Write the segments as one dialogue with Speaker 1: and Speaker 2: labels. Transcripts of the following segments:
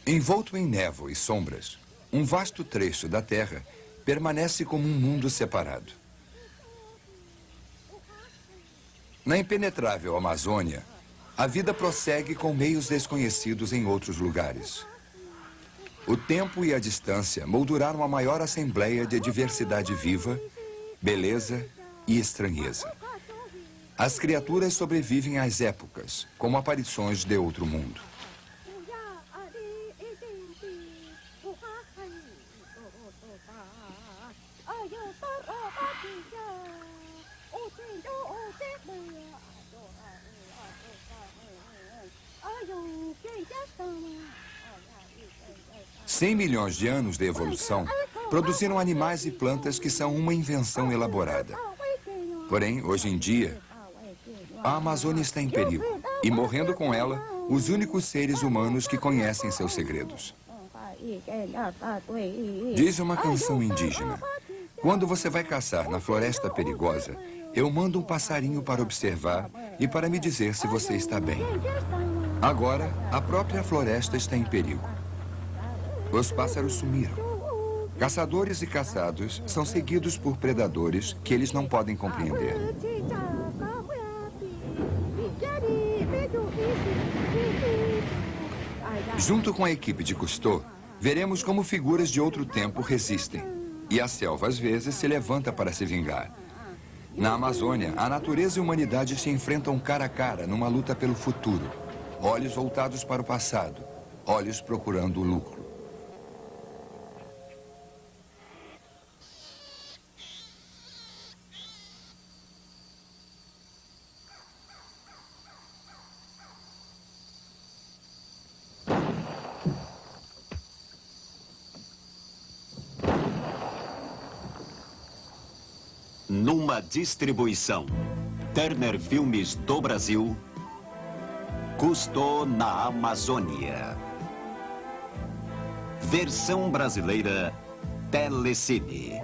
Speaker 1: Envolto em névoa e sombras, um vasto trecho da Terra permanece como um mundo separado. Na impenetrável Amazônia, a vida prossegue com meios desconhecidos em outros lugares. O tempo e a distância molduraram a maior assembleia de diversidade viva, beleza e estranheza. As criaturas sobrevivem às épocas, como aparições de outro mundo. Cem milhões de anos de evolução produziram animais e plantas que são uma invenção elaborada. Porém, hoje em dia, a Amazônia está em perigo e, morrendo com ela, os únicos seres humanos que conhecem seus segredos. Diz uma canção indígena: quando você vai caçar na floresta perigosa, eu mando um passarinho para observar e para me dizer se você está bem. Agora, a própria floresta está em perigo. Os pássaros sumiram. Caçadores e caçados são seguidos por predadores que eles não podem compreender. Junto com a equipe de Cousteau, veremos como figuras de outro tempo resistem. E a selva, às vezes, se levanta para se vingar. Na Amazônia, a natureza e a humanidade se enfrentam cara a cara numa luta pelo futuro. Olhos voltados para o passado, olhos procurando o lucro.
Speaker 2: Numa distribuição Turner Filmes do Brasil, Cousteau na Amazônia. Versão brasileira Telecine.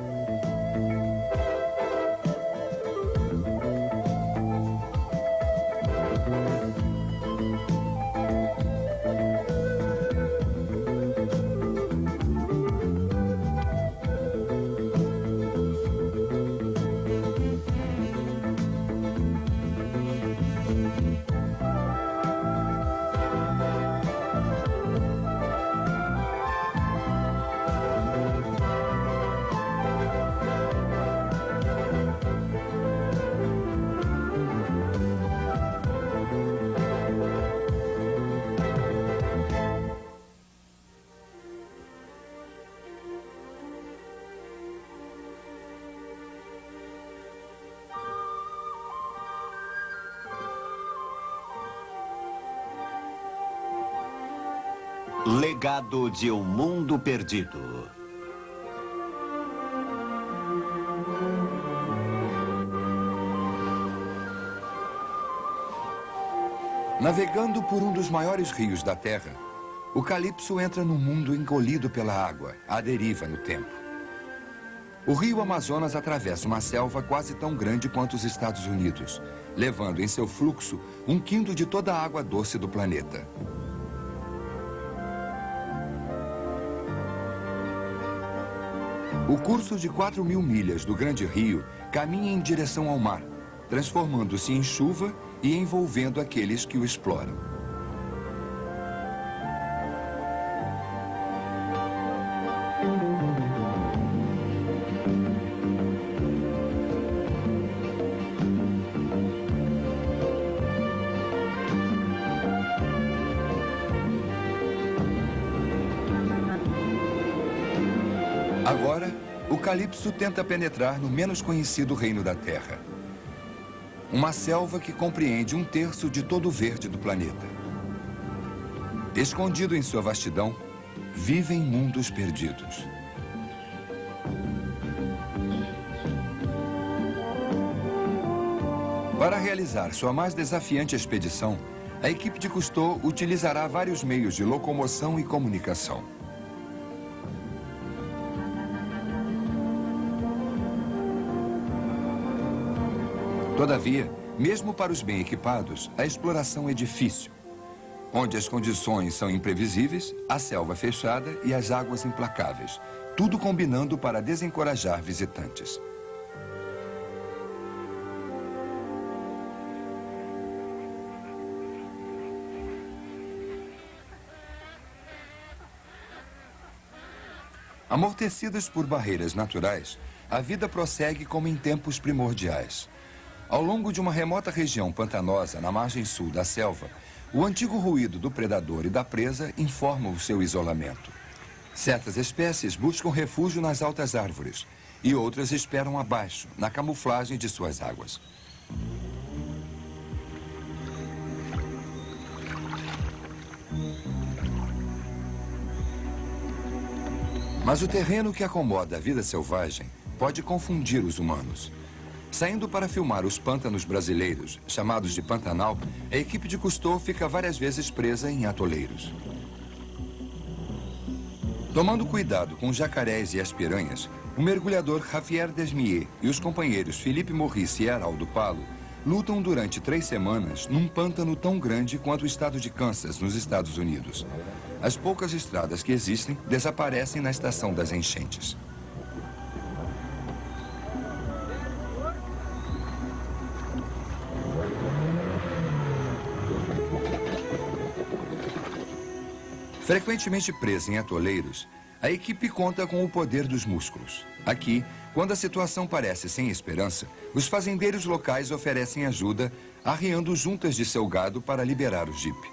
Speaker 2: Legado de um Mundo Perdido.
Speaker 1: Navegando por um dos maiores rios da Terra, o Calypso entra num mundo engolido pela água, à deriva no tempo. O rio Amazonas atravessa uma selva quase tão grande quanto os Estados Unidos, levando em seu fluxo 1/5 de toda a água doce do planeta. O curso de 4.000 milhas do Grande Rio caminha em direção ao mar, transformando-se em chuva e envolvendo aqueles que o exploram. Agora, o Calypso tenta penetrar no menos conhecido reino da Terra. Uma selva que compreende 1/3 de todo o verde do planeta. Escondido em sua vastidão, vivem mundos perdidos. Para realizar sua mais desafiante expedição, a equipe de Cousteau utilizará vários meios de locomoção e comunicação. Todavia, mesmo para os bem equipados, a exploração é difícil. onde as condições são imprevisíveis, a selva fechada e as águas implacáveis, tudo combinando para desencorajar visitantes. Amortecidas por barreiras naturais, a vida prossegue como em tempos primordiais. Ao longo de uma remota região pantanosa na margem sul da selva, o antigo ruído do predador e da presa informa o seu isolamento. Certas espécies buscam refúgio nas altas árvores e outras esperam abaixo, na camuflagem de suas águas. Mas o terreno que acomoda a vida selvagem pode confundir os humanos. Saindo para filmar os pântanos brasileiros, chamados de Pantanal, a equipe de Cousteau fica várias vezes presa em atoleiros. Tomando cuidado com os jacarés e as piranhas, o mergulhador Javier Desmier e os companheiros Felipe Morris e Heraldo Palo lutam durante 3 semanas num pântano tão grande quanto o estado de Kansas, nos Estados Unidos. As poucas estradas que existem desaparecem na estação das enchentes. Frequentemente presa em atoleiros, a equipe conta com o poder dos músculos. Aqui, quando a situação parece sem esperança, os fazendeiros locais oferecem ajuda, arriando juntas de seu gado para liberar o jipe.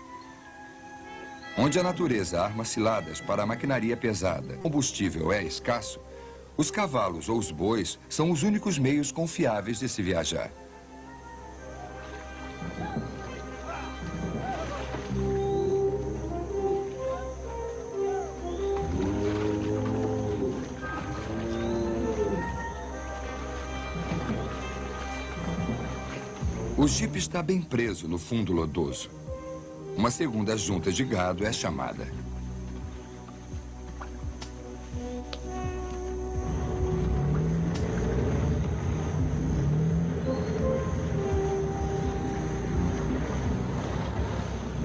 Speaker 1: Onde a natureza arma ciladas para a maquinaria pesada, o combustível é escasso, os cavalos ou os bois são os únicos meios confiáveis de se viajar. O jipe está bem preso no fundo lodoso. Uma segunda junta de gado é chamada.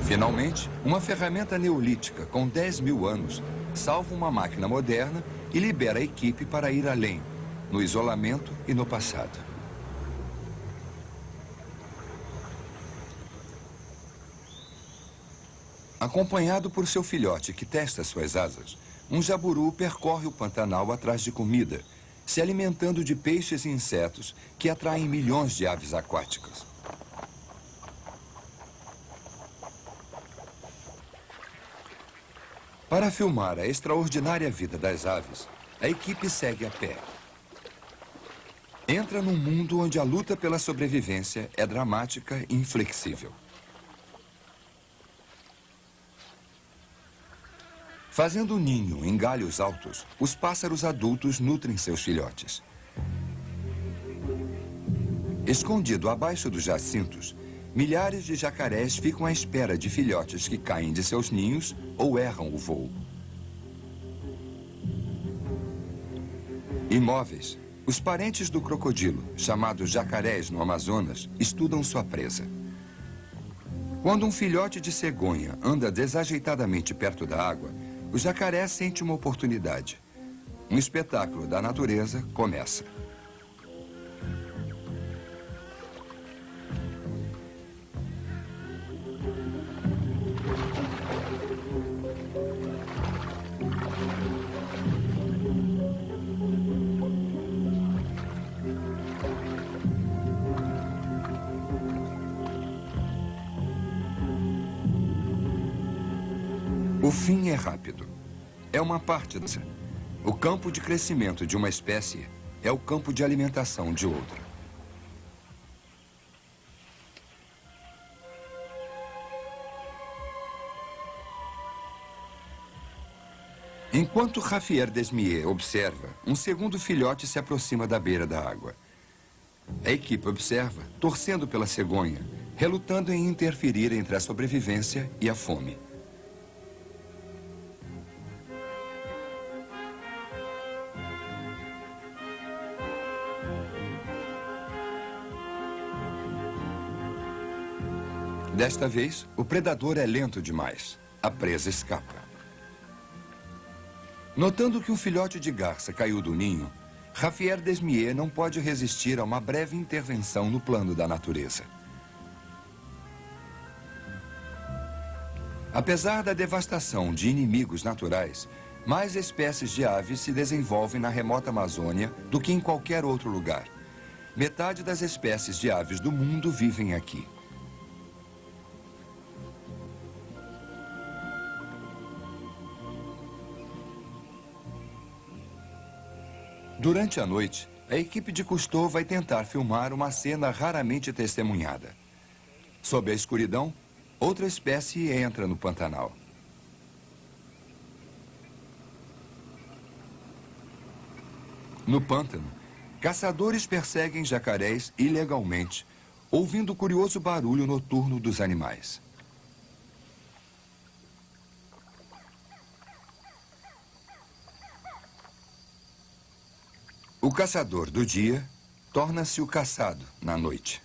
Speaker 1: Finalmente, uma ferramenta neolítica com 10.000 anos salva uma máquina moderna e libera a equipe para ir além, no isolamento e no passado. Acompanhado por seu filhote que testa suas asas, um jaburu percorre o Pantanal atrás de comida, se alimentando de peixes e insetos que atraem milhões de aves aquáticas. Para filmar a extraordinária vida das aves, a equipe segue a pé. Entra num mundo onde a luta pela sobrevivência é dramática e inflexível. Fazendo ninho em galhos altos, os pássaros adultos nutrem seus filhotes. Escondido abaixo dos jacintos, milhares de jacarés ficam à espera de filhotes que caem de seus ninhos ou erram o voo. Imóveis, os parentes do crocodilo, chamados jacarés no Amazonas, estudam sua presa. Quando um filhote de cegonha anda desajeitadamente perto da água, o jacaré sente uma oportunidade. Um espetáculo da natureza começa. O fim é rápido. É uma parte dessa. O campo de crescimento de uma espécie é o campo de alimentação de outra. Enquanto Javier Desmier observa, um segundo filhote se aproxima da beira da água. A equipe observa, torcendo pela cegonha, relutando em interferir entre a sobrevivência e a fome. Desta vez, o predador é lento demais. A presa escapa. Notando que um filhote de garça caiu do ninho, Javier Desmier não pode resistir a uma breve intervenção no plano da natureza. Apesar da devastação de inimigos naturais, mais espécies de aves se desenvolvem na remota Amazônia do que em qualquer outro lugar. Metade das espécies de aves do mundo vivem aqui. Durante a noite, a equipe de Cousteau vai tentar filmar uma cena raramente testemunhada. Sob a escuridão, outra espécie entra no Pantanal. No pântano, caçadores perseguem jacarés ilegalmente, ouvindo o curioso barulho noturno dos animais. O caçador do dia torna-se o caçado na noite.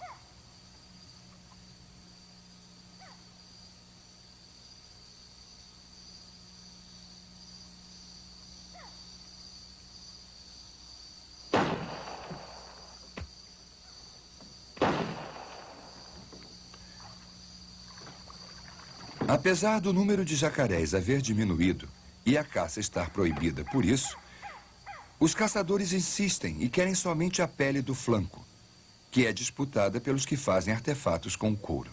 Speaker 1: Apesar do número de jacarés haver diminuído e a caça estar proibida por isso, os caçadores insistem e querem somente a pele do flanco, que é disputada pelos que fazem artefatos com couro.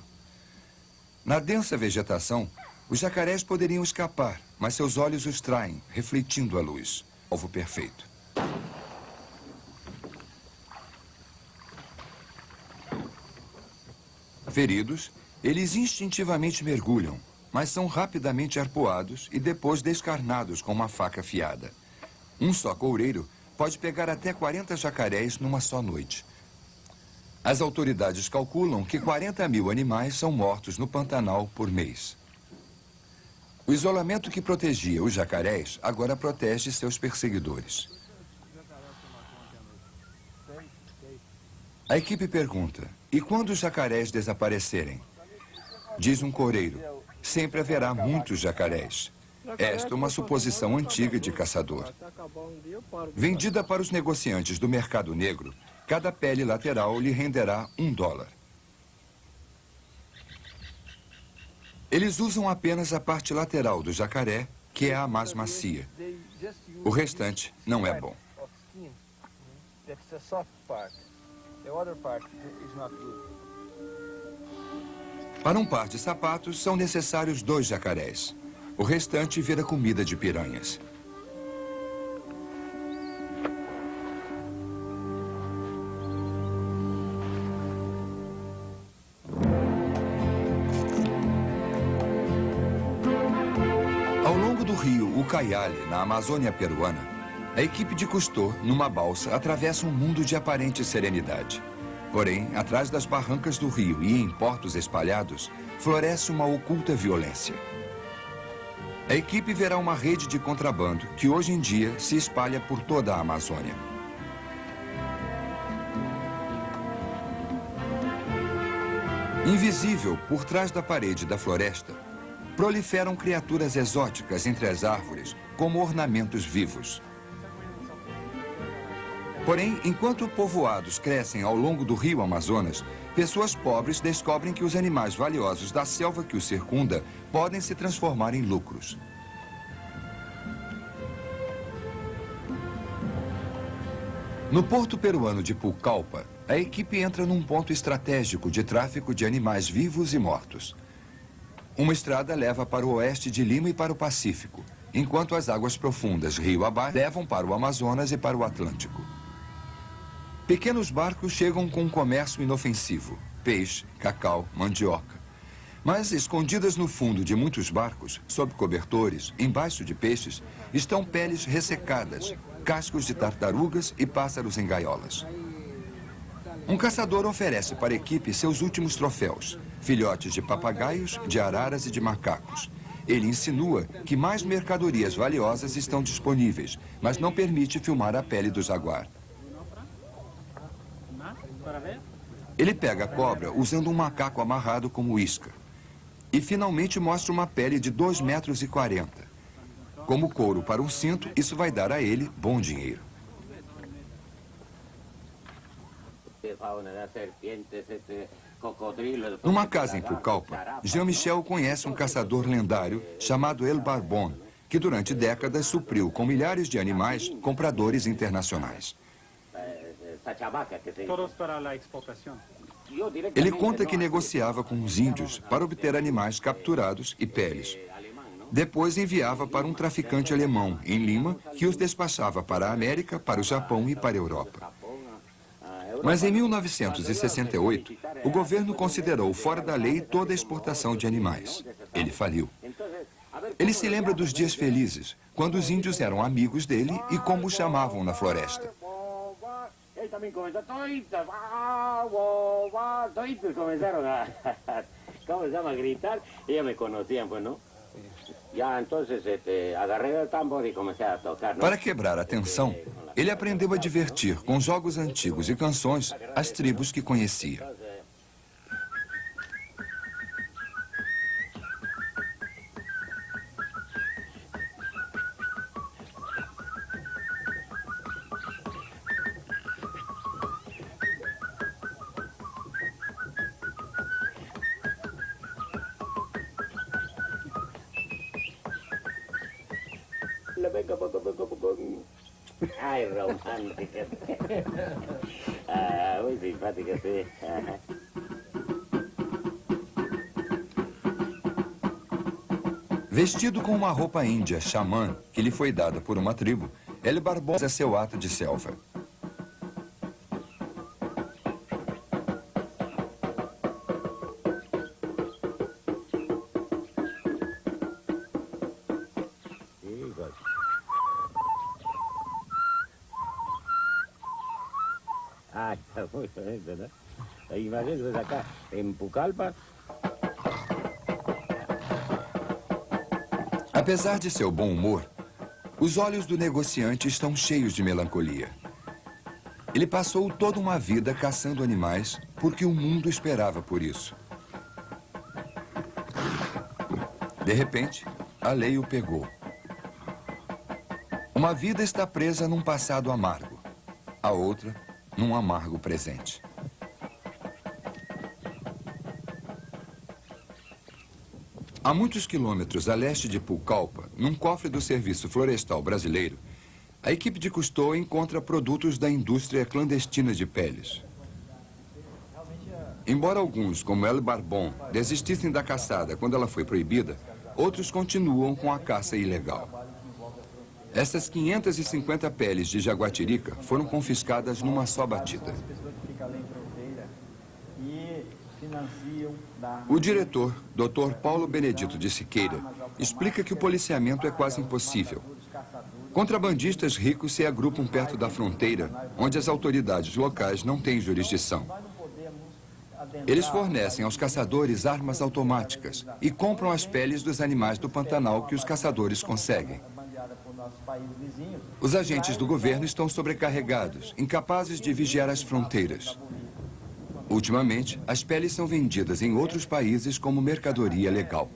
Speaker 1: Na densa vegetação, os jacarés poderiam escapar, mas seus olhos os traem, refletindo a luz. Alvo perfeito. Feridos, eles instintivamente mergulham, mas são rapidamente arpoados e depois descarnados com uma faca afiada. Um só coureiro pode pegar até 40 jacarés numa só noite. As autoridades calculam que 40 mil animais são mortos no Pantanal por mês. O isolamento que protegia os jacarés agora protege seus perseguidores. A equipe pergunta, e quando os jacarés desaparecerem? Diz um coureiro, sempre haverá muitos jacarés. Esta é uma suposição antiga de caçador. Vendida para os negociantes do mercado negro, cada pele lateral lhe renderá $1. Eles usam apenas a parte lateral do jacaré, que é a mais macia. O restante não é bom. Para um par de sapatos, são necessários 2 jacarés. O restante vira comida de piranhas. Ao longo do rio Ucayali, na Amazônia peruana, a equipe de Cousteau, numa balsa, atravessa um mundo de aparente serenidade. Porém, atrás das barrancas do rio e em portos espalhados, floresce uma oculta violência. A equipe verá uma rede de contrabando que hoje em dia se espalha por toda a Amazônia. Invisível por trás da parede da floresta, proliferam criaturas exóticas entre as árvores, como ornamentos vivos. Porém, enquanto povoados crescem ao longo do rio Amazonas, pessoas pobres descobrem que os animais valiosos da selva que os circunda podem se transformar em lucros. No porto peruano de Pucallpa, a equipe entra num ponto estratégico de tráfico de animais vivos e mortos. Uma estrada leva para o oeste de Lima e para o Pacífico, enquanto as águas profundas rio abaixo levam para o Amazonas e para o Atlântico. Pequenos barcos chegam com um comércio inofensivo, peixe, cacau, mandioca. Mas escondidas no fundo de muitos barcos, sob cobertores, embaixo de peixes, estão peles ressecadas, cascos de tartarugas e pássaros em gaiolas. Um caçador oferece para a equipe seus últimos troféus, filhotes de papagaios, de araras e de macacos. Ele insinua que mais mercadorias valiosas estão disponíveis, mas não permite filmar a pele do jaguar. Ele pega a cobra usando um macaco amarrado como isca. E finalmente mostra uma pele de 2,40 metros. Como couro para um cinto, isso vai dar a ele bom dinheiro. Numa casa em Pucallpa, Jean-Michel conhece um caçador lendário chamado El Barbón, que durante décadas supriu com milhares de animais compradores internacionais.
Speaker 3: Todos para la exportación.
Speaker 1: Ele conta que negociava com os índios para obter animais capturados e peles. Depois enviava para um traficante alemão, em Lima, que os despachava para a América, para o Japão e para a Europa. Mas em 1968, o governo considerou fora da lei toda a exportação de animais. Ele faliu. Ele se lembra dos dias felizes, quando os índios eram amigos dele e como o chamavam na floresta.
Speaker 4: Él también comenzó, toditos comenzaron ¿cómo se llama? A gritar, y ya me conocían, pues, ¿no? Ya, entonces, agarré el tambor y comencé a tocar, ¿no?
Speaker 1: Para quebrar a tensão, ele aprendeu a divertir com jogos antigos e canções as tribos que conhecia.
Speaker 4: Ay, romántica. Muy simpática, sí.
Speaker 1: Vestido com uma roupa índia, xamã, que lhe foi dada por uma tribo, El Barbón é seu ato de selva.
Speaker 4: Ah, está muy bonito, ¿no? Imagínate acá, en Pucallpa.
Speaker 1: Apesar de seu bom humor, os olhos do negociante estão cheios de melancolia. Ele passou toda uma vida caçando animais porque o mundo esperava por isso. De repente, a lei o pegou. Uma vida está presa num passado amargo, a outra num amargo presente. A muitos quilômetros a leste de Pucallpa, num cofre do Serviço Florestal Brasileiro, a equipe de Cousteau encontra produtos da indústria clandestina de peles. Embora alguns, como El Barbón, desistissem da caçada quando ela foi proibida, outros continuam com a caça ilegal. Essas 550 peles de jaguatirica foram confiscadas numa só batida. O diretor, Dr. Paulo Benedito de Siqueira, explica que o policiamento é quase impossível. Contrabandistas ricos se agrupam perto da fronteira, onde as autoridades locais não têm jurisdição. Eles fornecem aos caçadores armas automáticas e compram as peles dos animais do Pantanal que os caçadores conseguem. Os agentes do governo estão sobrecarregados, incapazes de vigiar as fronteiras. Ultimamente, as peles são vendidas em outros países como mercadoria legal.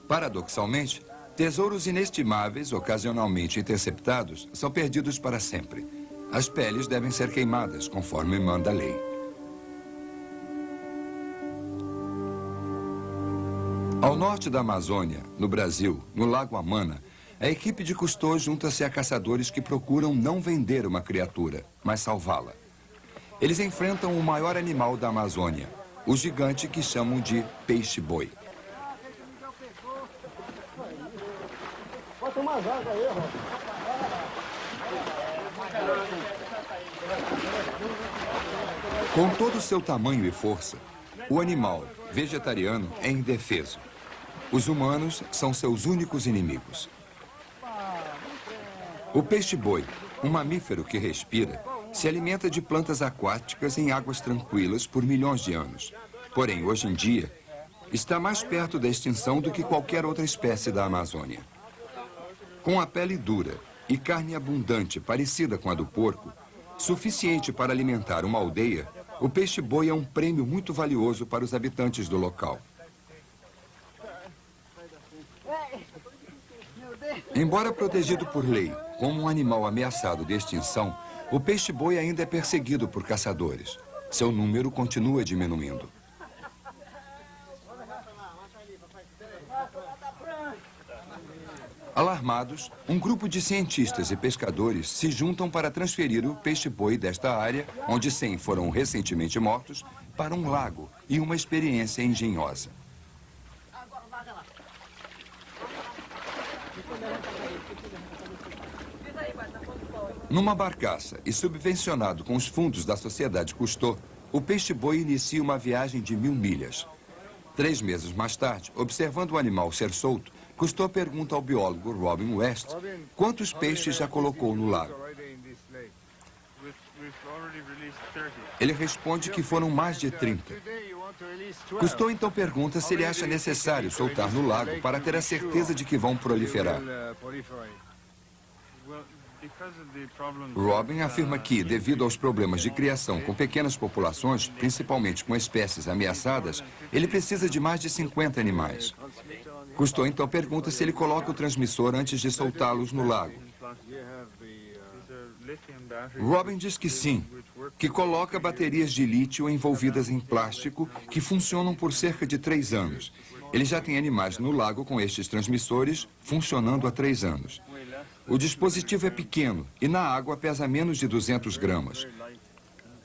Speaker 1: Paradoxalmente, tesouros inestimáveis, ocasionalmente interceptados, são perdidos para sempre. As peles devem ser queimadas, conforme manda a lei. Ao norte da Amazônia, no Brasil, no Lago Amana, a equipe de Cousteau junta-se a caçadores que procuram não vender uma criatura, mas salvá-la. Eles enfrentam o maior animal da Amazônia, o gigante que chamam de peixe-boi. Com todo o seu tamanho e força, o animal, vegetariano, é indefeso. Os humanos são seus únicos inimigos. O peixe-boi, um mamífero que respira, se alimenta de plantas aquáticas em águas tranquilas por milhões de anos. Porém, hoje em dia, está mais perto da extinção do que qualquer outra espécie da Amazônia. Com a pele dura e carne abundante parecida com a do porco, suficiente para alimentar uma aldeia, o peixe-boi é um prêmio muito valioso para os habitantes do local. Embora protegido por lei como um animal ameaçado de extinção, o peixe-boi ainda é perseguido por caçadores. Seu número continua diminuindo. Alarmados, um grupo de cientistas e pescadores se juntam para transferir o peixe-boi desta área, onde 100 foram recentemente mortos, para um lago e uma experiência engenhosa. Numa barcaça e subvencionado com os fundos da Sociedade Cousteau, o peixe-boi inicia uma viagem de 1000 milhas. 3 meses mais tarde, observando o animal ser solto, Cousteau pergunta ao biólogo Robin West quantos peixes já colocou no lago. Ele responde que foram mais de 30. Cousteau então pergunta se ele acha necessário soltar no lago para ter a certeza de que vão proliferar. Robin afirma que, devido aos problemas de criação com pequenas populações, principalmente com espécies ameaçadas, ele precisa de mais de 50 animais. Cousteau então pergunta se ele coloca o transmissor antes de soltá-los no lago. Robin diz que sim, que coloca baterias de lítio envolvidas em plástico que funcionam por cerca de 3 anos. Ele já tem animais no lago com estes transmissores funcionando há 3 anos. O dispositivo é pequeno e na água pesa menos de 200 gramas.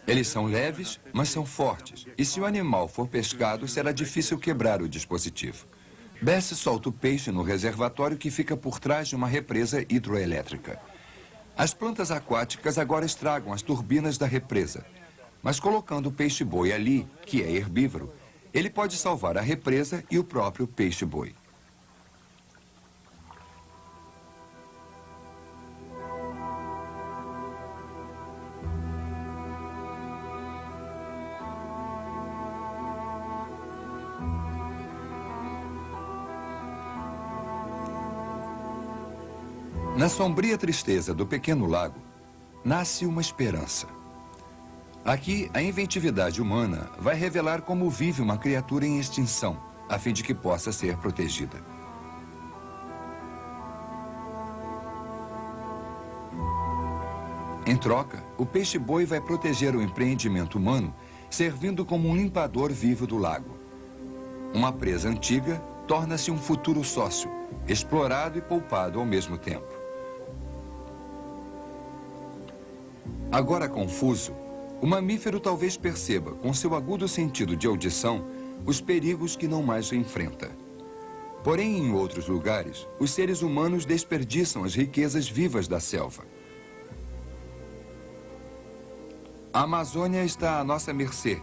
Speaker 1: Eles são leves, mas são fortes. E se o animal for pescado, será difícil quebrar o dispositivo. Bess solta o peixe no reservatório que fica por trás de uma represa hidroelétrica. As plantas aquáticas agora estragam as turbinas da represa. Mas colocando o peixe-boi ali, que é herbívoro, ele pode salvar a represa e o próprio peixe-boi. Na sombria tristeza do pequeno lago, nasce uma esperança. Aqui, a inventividade humana vai revelar como vive uma criatura em extinção, a fim de que possa ser protegida. Em troca, o peixe-boi vai proteger o empreendimento humano, servindo como um limpador vivo do lago. Uma presa antiga torna-se um futuro sócio, explorado e poupado ao mesmo tempo. Agora confuso, o mamífero talvez perceba, com seu agudo sentido de audição, os perigos que não mais enfrenta. Porém, em outros lugares, os seres humanos desperdiçam as riquezas vivas da selva. A Amazônia está à nossa mercê,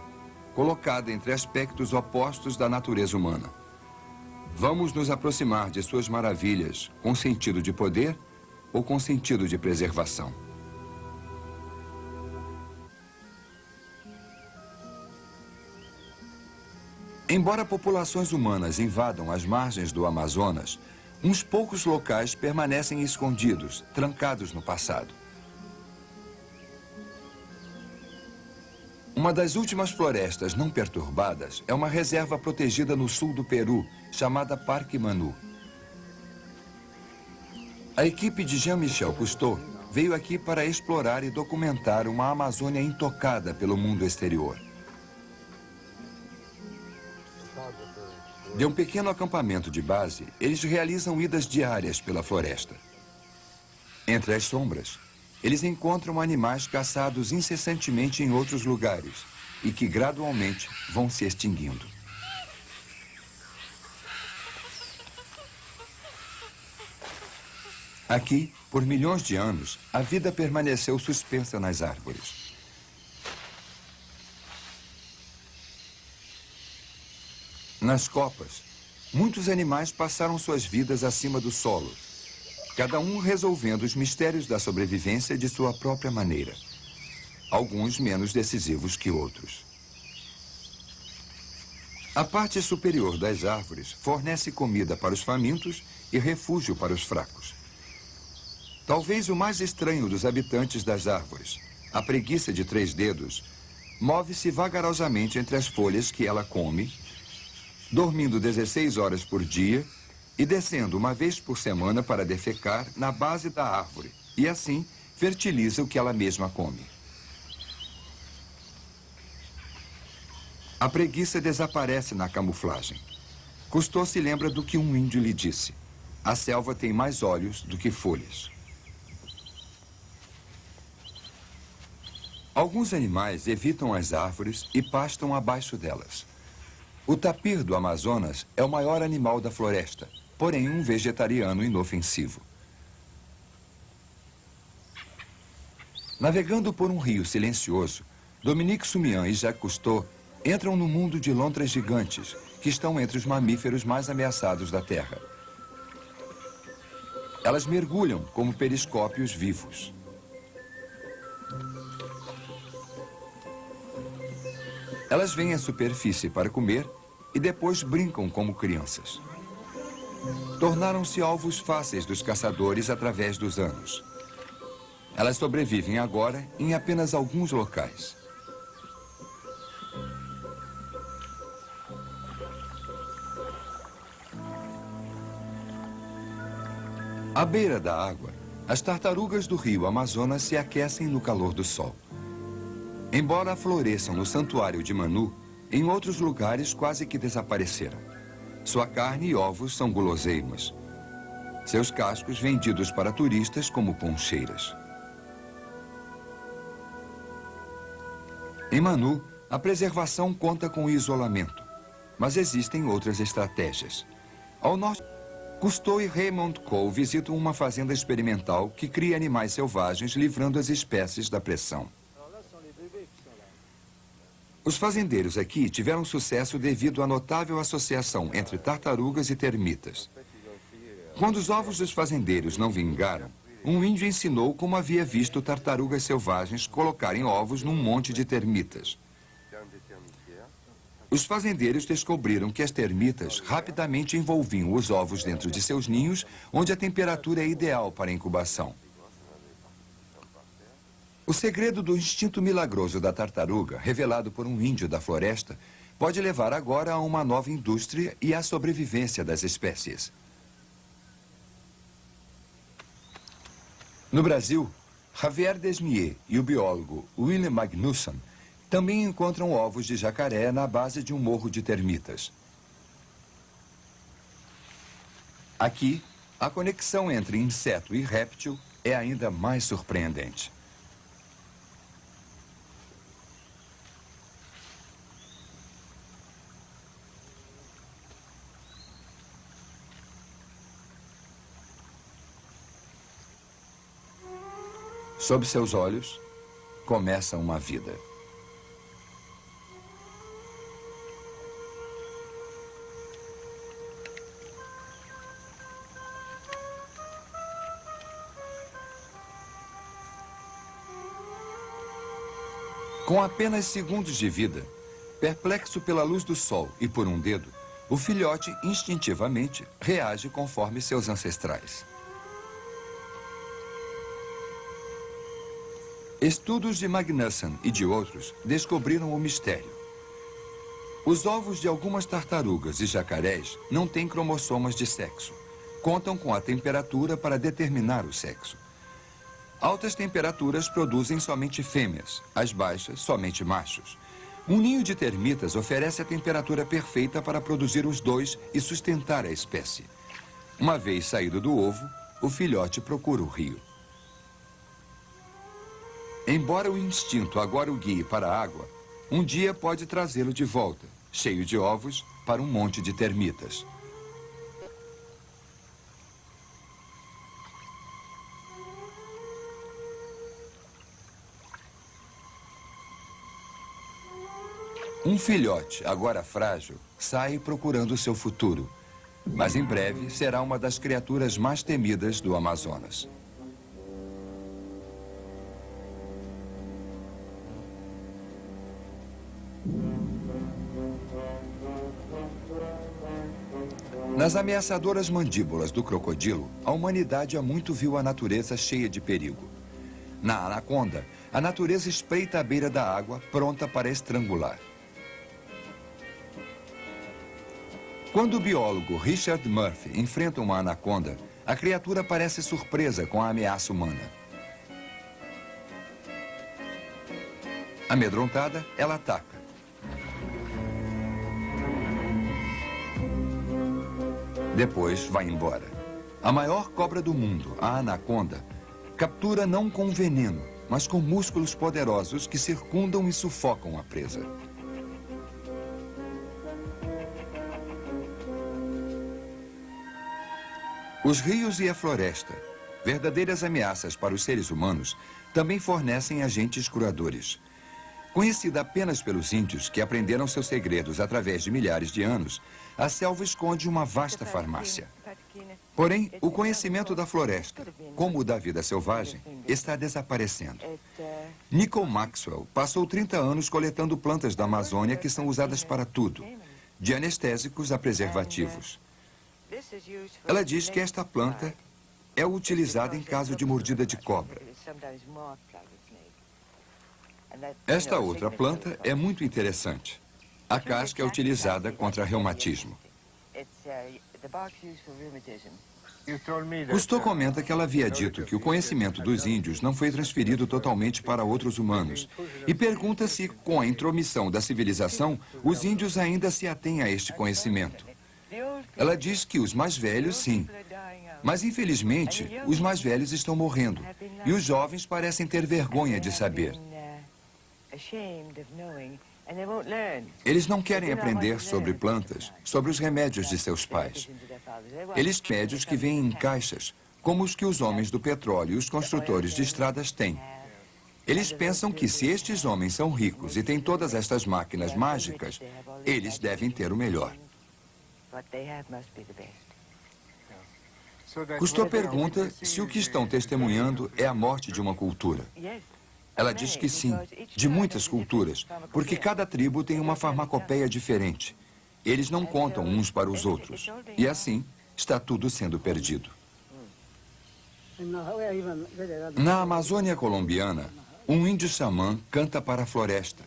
Speaker 1: colocada entre aspectos opostos da natureza humana. Vamos nos aproximar de suas maravilhas com sentido de poder ou com sentido de preservação? Embora populações humanas invadam as margens do Amazonas, uns poucos locais permanecem escondidos, trancados no passado. Uma das últimas florestas não perturbadas é uma reserva protegida no sul do Peru, chamada Parque Manu. A equipe de Jean-Michel Cousteau veio aqui para explorar e documentar uma Amazônia intocada pelo mundo exterior. De um pequeno acampamento de base, eles realizam idas diárias pela floresta. Entre as sombras, eles encontram animais caçados incessantemente em outros lugares e que gradualmente vão se extinguindo. Aqui, por milhões de anos, a vida permaneceu suspensa nas árvores. Nas copas, muitos animais passaram suas vidas acima do solo, cada um resolvendo os mistérios da sobrevivência de sua própria maneira, alguns menos decisivos que outros. A parte superior das árvores fornece comida para os famintos e refúgio para os fracos. Talvez o mais estranho dos habitantes das árvores, a preguiça de 3 dedos, move-se vagarosamente entre as folhas que ela come, dormindo 16 horas por dia e descendo uma vez por semana para defecar na base da árvore, e assim fertiliza o que ela mesma come. A preguiça desaparece na camuflagem. Cousteau se lembra do que um índio lhe disse: a selva tem mais olhos do que folhas. Alguns animais evitam as árvores e pastam abaixo delas. O tapir do Amazonas é o maior animal da floresta, porém um vegetariano inofensivo. Navegando por um rio silencioso, Dominique Sumian e Jacques Cousteau entram no mundo de lontras gigantes, que estão entre os mamíferos mais ameaçados da Terra. Elas mergulham como periscópios vivos. Elas vêm à superfície para comer e depois brincam como crianças. Tornaram-se alvos fáceis dos caçadores através dos anos. Elas sobrevivem agora em apenas alguns locais. À beira da água, as tartarugas do rio Amazonas se aquecem no calor do sol. Embora floresçam no santuário de Manu, em outros lugares quase que desapareceram. Sua carne e ovos são guloseimas. Seus cascos vendidos para turistas como poncheiras. Em Manu, a preservação conta com o isolamento, mas existem outras estratégias. Ao norte, Cousteau e Raymond Cole visitam uma fazenda experimental que cria animais selvagens, livrando as espécies da pressão. Os fazendeiros aqui tiveram sucesso devido à notável associação entre tartarugas e termitas. Quando os ovos dos fazendeiros não vingaram, um índio ensinou como havia visto tartarugas selvagens colocarem ovos num monte de termitas. Os fazendeiros descobriram que as termitas rapidamente envolviam os ovos dentro de seus ninhos, onde a temperatura é ideal para a incubação. O segredo do instinto milagroso da tartaruga, revelado por um índio da floresta, pode levar agora a uma nova indústria e à sobrevivência das espécies. No Brasil, Javier Desmier e o biólogo William Magnussen também encontram ovos de jacaré na base de um morro de termitas. Aqui, a conexão entre inseto e réptil é ainda mais surpreendente. Sob seus olhos, começa uma vida. Com apenas segundos de vida, perplexo pela luz do sol e por um dedo, o filhote instintivamente reage conforme seus ancestrais. Estudos de Magnussen e de outros descobriram o mistério. Os ovos de algumas tartarugas e jacarés não têm cromossomas de sexo. Contam com a temperatura para determinar o sexo. Altas temperaturas produzem somente fêmeas, as baixas, somente machos. Um ninho de termitas oferece a temperatura perfeita para produzir os dois e sustentar a espécie. Uma vez saído do ovo, o filhote procura o rio. Embora o instinto agora o guie para a água, um dia pode trazê-lo de volta, cheio de ovos, para um monte de termitas. Um filhote, agora frágil, sai procurando seu futuro, mas em breve será uma das criaturas mais temidas do Amazonas. Nas ameaçadoras mandíbulas do crocodilo, a humanidade há muito viu a natureza cheia de perigo. Na anaconda, a natureza espreita à beira da água, pronta para estrangular. Quando o biólogo Richard Murphy enfrenta uma anaconda, a criatura parece surpresa com a ameaça humana. Amedrontada, ela ataca. Depois vai embora. A maior cobra do mundo, a anaconda, captura não com veneno, mas com músculos poderosos que circundam e sufocam a presa. Os rios e a floresta, verdadeiras ameaças para os seres humanos, também fornecem agentes curadores. Conhecida apenas pelos índios, que aprenderam seus segredos através de milhares de anos, a selva esconde uma vasta farmácia. Porém, o conhecimento da floresta, como o da vida selvagem, está desaparecendo. Nicole Maxwell passou 30 anos coletando plantas da Amazônia que são usadas para tudo, de anestésicos a preservativos. Ela diz que esta planta é utilizada em caso de mordida de cobra. Esta outra planta é muito interessante. A casca é utilizada contra reumatismo. Cousteau comenta que ela havia dito que o conhecimento dos índios não foi transferido totalmente para outros humanos e pergunta se, com a intromissão da civilização, os índios ainda se atêm a este conhecimento. Ela diz que os mais velhos, sim. Mas, infelizmente, os mais velhos estão morrendo e os jovens parecem ter vergonha de saber. Eles não querem aprender sobre plantas, sobre os remédios de seus pais. Eles querem remédios que vêm em caixas, como os que os homens do petróleo e os construtores de estradas têm. Eles pensam que se estes homens são ricos e têm todas estas máquinas mágicas, eles devem ter o melhor. Cousteau pergunta se o que estão testemunhando é a morte de uma cultura. Ela diz que sim, de muitas culturas, porque cada tribo tem uma farmacopeia diferente. Eles não contam uns para os outros. E assim, está tudo sendo perdido. Na Amazônia colombiana, um índio xamã canta para a floresta.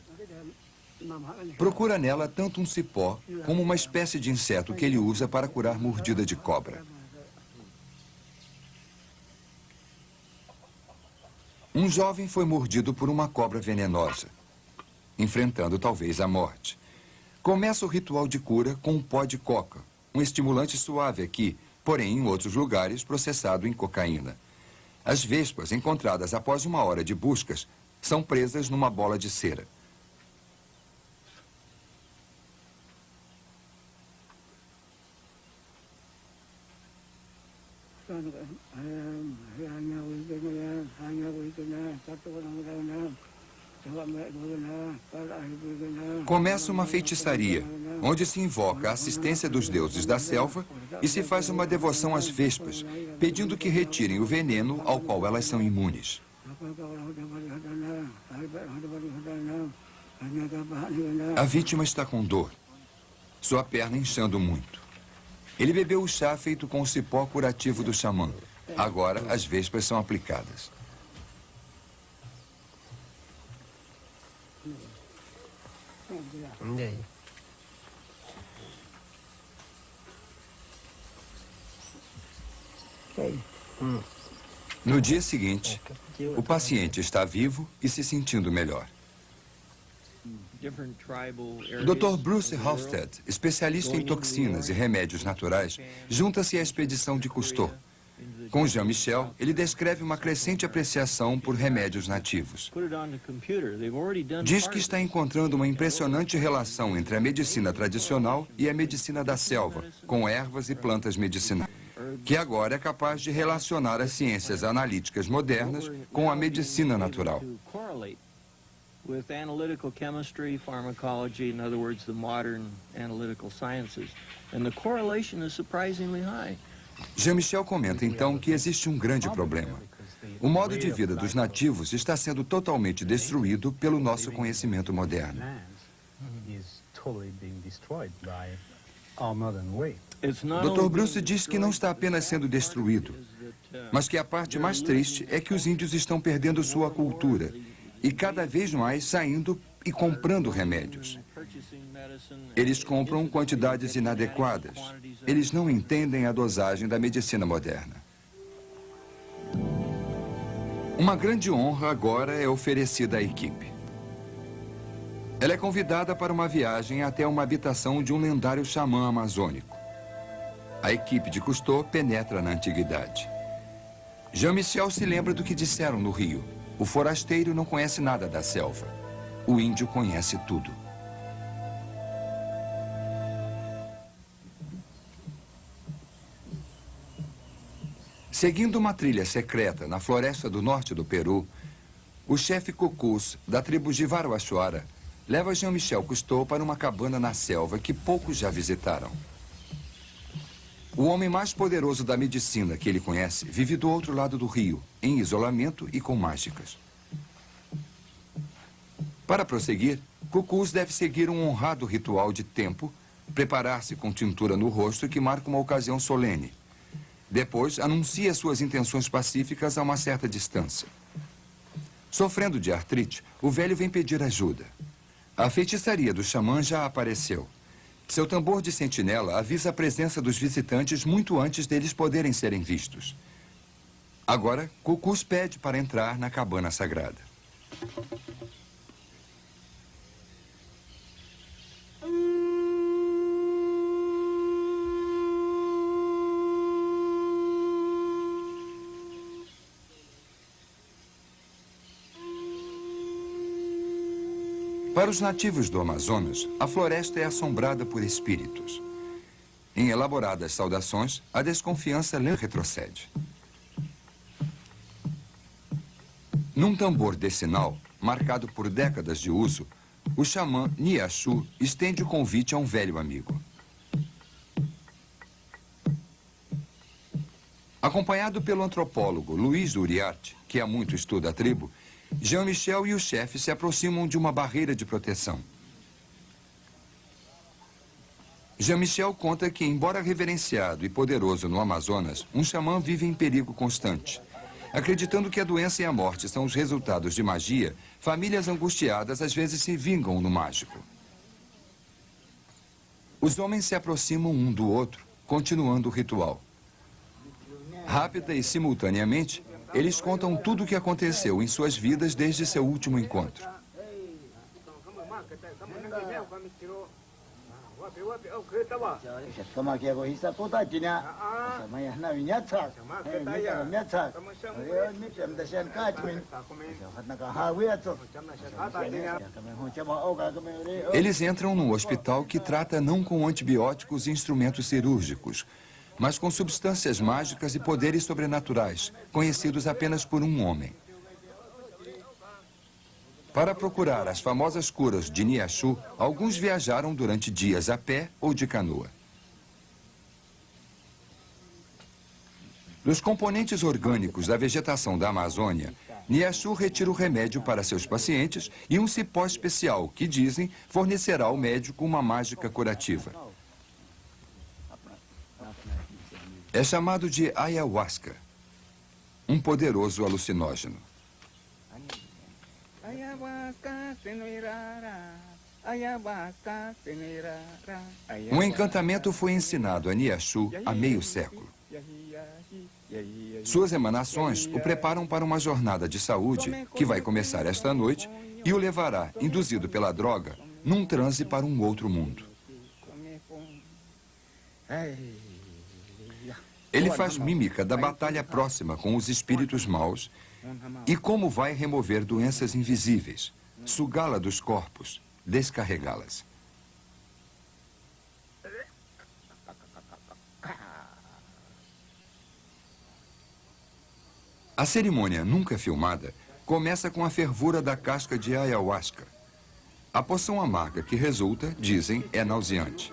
Speaker 1: Procura nela tanto um cipó como uma espécie de inseto que ele usa para curar mordida de cobra. Um jovem foi mordido por uma cobra venenosa, enfrentando talvez a morte. Começa o ritual de cura com um pó de coca, um estimulante suave aqui, porém em outros lugares processado em cocaína. As vespas encontradas após 1 hora de buscas são presas numa bola de cera. Começa uma feitiçaria, onde se invoca a assistência dos deuses da selva e se faz uma devoção às vespas, pedindo que retirem o veneno ao qual elas são imunes. A vítima está com dor, sua perna inchando muito. Ele bebeu o chá feito com o cipó curativo do xamã. Agora, as vespas são aplicadas. No dia seguinte, o paciente está vivo e se sentindo melhor. Dr. Bruce Halstead, especialista em toxinas e remédios naturais, junta-se à expedição de Cousteau. Com Jean-Michel, ele descreve uma crescente apreciação por remédios nativos. Diz que está encontrando uma impressionante relação entre a medicina tradicional e a medicina da selva, com ervas e plantas medicinais, que agora é capaz de relacionar as ciências analíticas modernas com a medicina natural.
Speaker 3: With analytical chemistry, pharmacology, in other words, the modern analytical sciences. And the correlation is surprisingly high.
Speaker 1: Jean-Michel comenta, então, que existe um grande problema. O modo de vida dos nativos está sendo totalmente destruído pelo nosso conhecimento moderno. Dr. Bruce diz que não está apenas sendo destruído, mas que a parte mais triste é que os índios estão perdendo sua cultura e cada vez mais saindo e comprando remédios. Eles compram quantidades inadequadas. Eles não entendem a dosagem da medicina moderna. Uma grande honra agora é oferecida à equipe. Ela é convidada para uma viagem até uma habitação de um lendário xamã amazônico. A equipe de Cousteau penetra na antiguidade. Jean-Michel se lembra do que disseram no rio. O forasteiro não conhece nada da selva. O índio conhece tudo. Seguindo uma trilha secreta na floresta do norte do Peru, o chefe Cucuz, da tribo Jivaroachuara, leva Jean-Michel Cousteau para uma cabana na selva que poucos já visitaram. O homem mais poderoso da medicina que ele conhece vive do outro lado do rio, em isolamento e com mágicas. Para prosseguir, Cucuz deve seguir um honrado ritual de tempo, preparar-se com tintura no rosto que marca uma ocasião solene. Depois, anuncia suas intenções pacíficas a uma certa distância. Sofrendo de artrite, o velho vem pedir ajuda. A feitiçaria do xamã já apareceu. Seu tambor de sentinela avisa a presença dos visitantes muito antes deles poderem serem vistos. Agora, Cucuz pede para entrar na cabana sagrada. Para os nativos do Amazonas, a floresta é assombrada por espíritos. Em elaboradas saudações, a desconfiança lhe retrocede. Num tambor decinal, marcado por décadas de uso, o xamã Niachu estende o convite a um velho amigo. Acompanhado pelo antropólogo Luiz Uriarte, que há muito estuda a tribo, Jean-Michel e o chefe se aproximam de uma barreira de proteção. Jean-Michel conta que, embora reverenciado e poderoso no Amazonas, um xamã vive em perigo constante. Acreditando que a doença e a morte são os resultados de magia, famílias angustiadas às vezes se vingam no mágico. Os homens se aproximam um do outro, continuando o ritual. Rápida e simultaneamente, eles contam tudo o que aconteceu em suas vidas desde seu último encontro. Eles entram num hospital que trata não com antibióticos e instrumentos cirúrgicos, mas com substâncias mágicas e poderes sobrenaturais, conhecidos apenas por um homem. Para procurar as famosas curas de Niachu, alguns viajaram durante dias a pé ou de canoa. Dos componentes orgânicos da vegetação da Amazônia, Niachu retira o remédio para seus pacientes e um cipó especial que, dizem, fornecerá ao médico uma mágica curativa. É chamado de ayahuasca, um poderoso alucinógeno. Um encantamento foi ensinado a Niachu há meio século. Suas emanações o preparam para uma jornada de saúde que vai começar esta noite e o levará, induzido pela droga, num transe para um outro mundo. Ele faz mímica da batalha próxima com os espíritos maus e como vai remover doenças invisíveis, sugá-la dos corpos, descarregá-las. A cerimônia, nunca filmada, começa com a fervura da casca de ayahuasca. A poção amarga que resulta, dizem, é nauseante.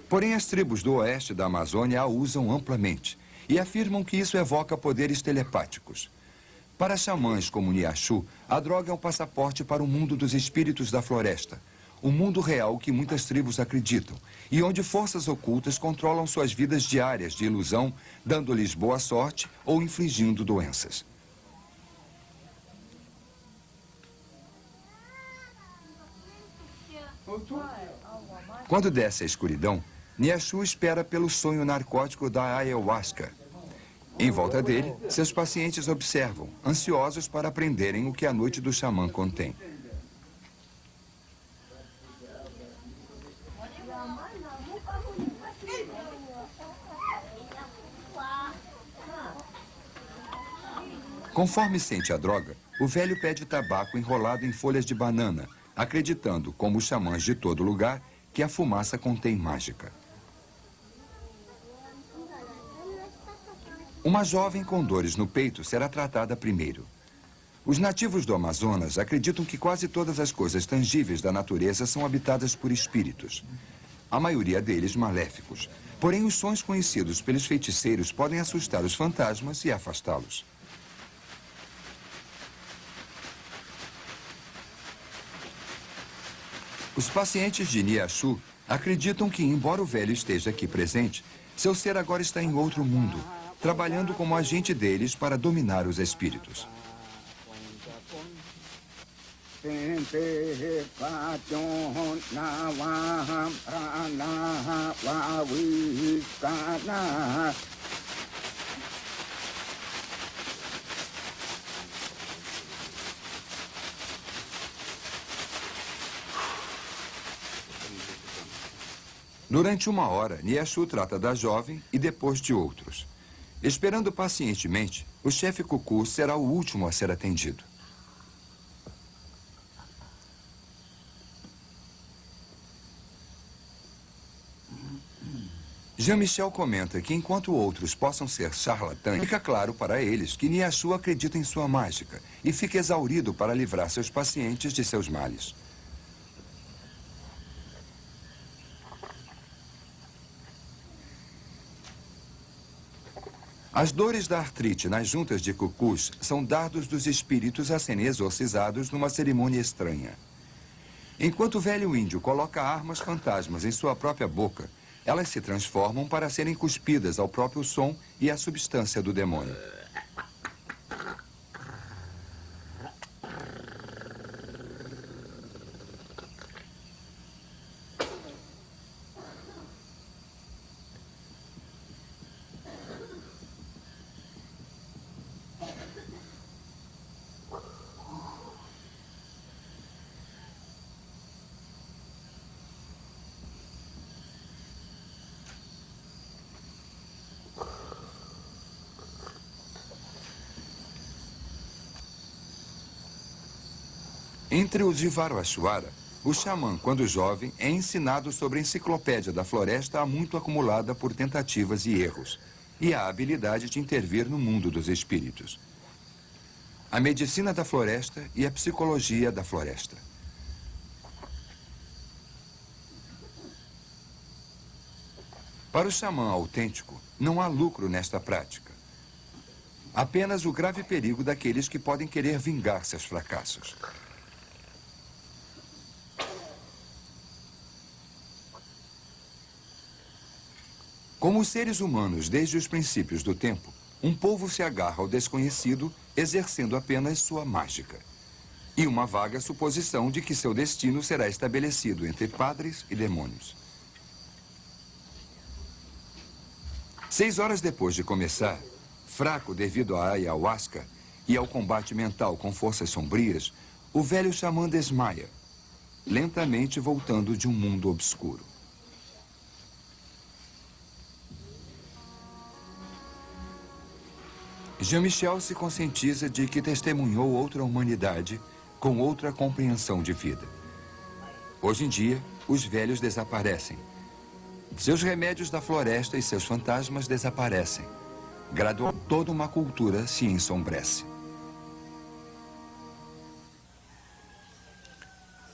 Speaker 1: Porém, as tribos do oeste da Amazônia a usam amplamente e afirmam que isso evoca poderes telepáticos. Para xamãs como Niachu, a droga é um passaporte para o mundo dos espíritos da floresta, um mundo real que muitas tribos acreditam e onde forças ocultas controlam suas vidas diárias de ilusão, dando-lhes boa sorte ou infligindo doenças. Quando desce a escuridão, Niachu espera pelo sonho narcótico da ayahuasca. Em volta dele, seus pacientes observam, ansiosos para aprenderem o que a noite do xamã contém. Conforme sente a droga, o velho pede tabaco enrolado em folhas de banana, acreditando, como os xamãs de todo lugar, que a fumaça contém mágica. Uma jovem com dores no peito será tratada primeiro. Os nativos do Amazonas acreditam que quase todas as coisas tangíveis da natureza são habitadas por espíritos. A maioria deles maléficos. Porém, os sons conhecidos pelos feiticeiros podem assustar os fantasmas e afastá-los. Os pacientes de Niachu acreditam que, embora o velho esteja aqui presente, seu ser agora está em outro mundo, trabalhando como agente deles para dominar os espíritos. Durante 1 hora, Niachu trata da jovem e depois de outros. Esperando pacientemente, o chefe Cucu será o último a ser atendido. Jean-Michel comenta que enquanto outros possam ser charlatães, fica claro para eles que Niachu acredita em sua mágica e fica exaurido para livrar seus pacientes de seus males. As dores da artrite nas juntas de cucus são dardos dos espíritos a serem exorcizados numa cerimônia estranha. Enquanto o velho índio coloca armas fantasmas em sua própria boca, elas se transformam para serem cuspidas ao próprio som e à substância do demônio. Entre os Jivaroachuara, o xamã, quando jovem, é ensinado sobre a enciclopédia da floresta há muito acumulada por tentativas e erros, e a habilidade de intervir no mundo dos espíritos. A medicina da floresta e a psicologia da floresta. Para o xamã autêntico, não há lucro nesta prática. Apenas o grave perigo daqueles que podem querer vingar seus fracassos. Como os seres humanos desde os princípios do tempo, um povo se agarra ao desconhecido, exercendo apenas sua mágica. E uma vaga suposição de que seu destino será estabelecido entre padres e demônios. 6 horas depois de começar, fraco devido à ayahuasca e ao combate mental com forças sombrias, o velho xamã desmaia, lentamente voltando de um mundo obscuro. Jean-Michel se conscientiza de que testemunhou outra humanidade com outra compreensão de vida. Hoje em dia, os velhos desaparecem. Seus remédios da floresta e seus fantasmas desaparecem. Gradualmente, toda uma cultura se ensombrece.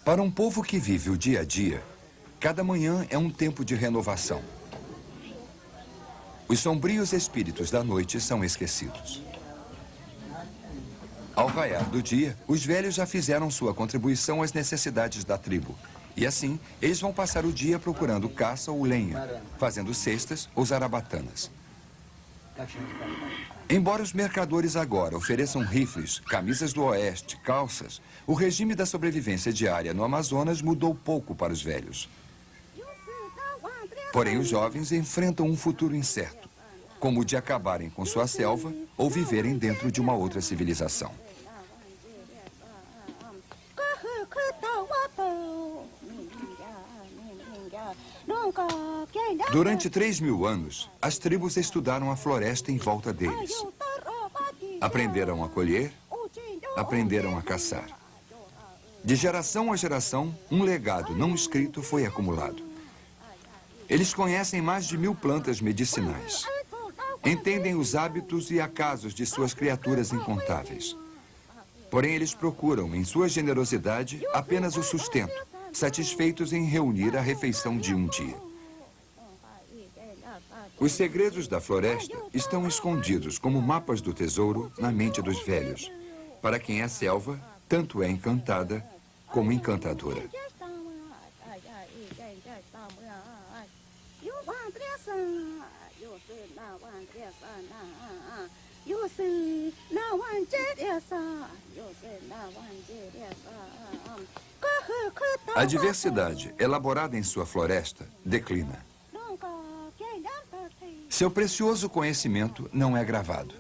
Speaker 1: Para um povo que vive o dia a dia, cada manhã é um tempo de renovação. Os sombrios espíritos da noite são esquecidos. Ao raiar do dia, os velhos já fizeram sua contribuição às necessidades da tribo. E assim, eles vão passar o dia procurando caça ou lenha, fazendo cestas ou zarabatanas. Embora os mercadores agora ofereçam rifles, camisas do oeste, calças, o regime da sobrevivência diária no Amazonas mudou pouco para os velhos. Porém, os jovens enfrentam um futuro incerto, como o de acabarem com sua selva ou viverem dentro de uma outra civilização. Durante 3.000 anos, as tribos estudaram a floresta em volta deles. Aprenderam a colher, aprenderam a caçar. De geração a geração, um legado não escrito foi acumulado. Eles conhecem mais de 1.000 plantas medicinais. Entendem os hábitos e acasos de suas criaturas incontáveis. Porém, eles procuram, em sua generosidade, apenas o sustento, satisfeitos em reunir a refeição de um dia. Os segredos da floresta estão escondidos como mapas do tesouro na mente dos velhos. Para quem é selva, tanto é encantada como encantadora. A diversidade elaborada em sua floresta declina. Seu precioso conhecimento não é gravado.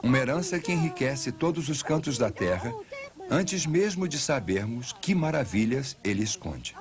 Speaker 1: Uma herança que enriquece todos os cantos da terra, antes mesmo de sabermos que maravilhas ele esconde.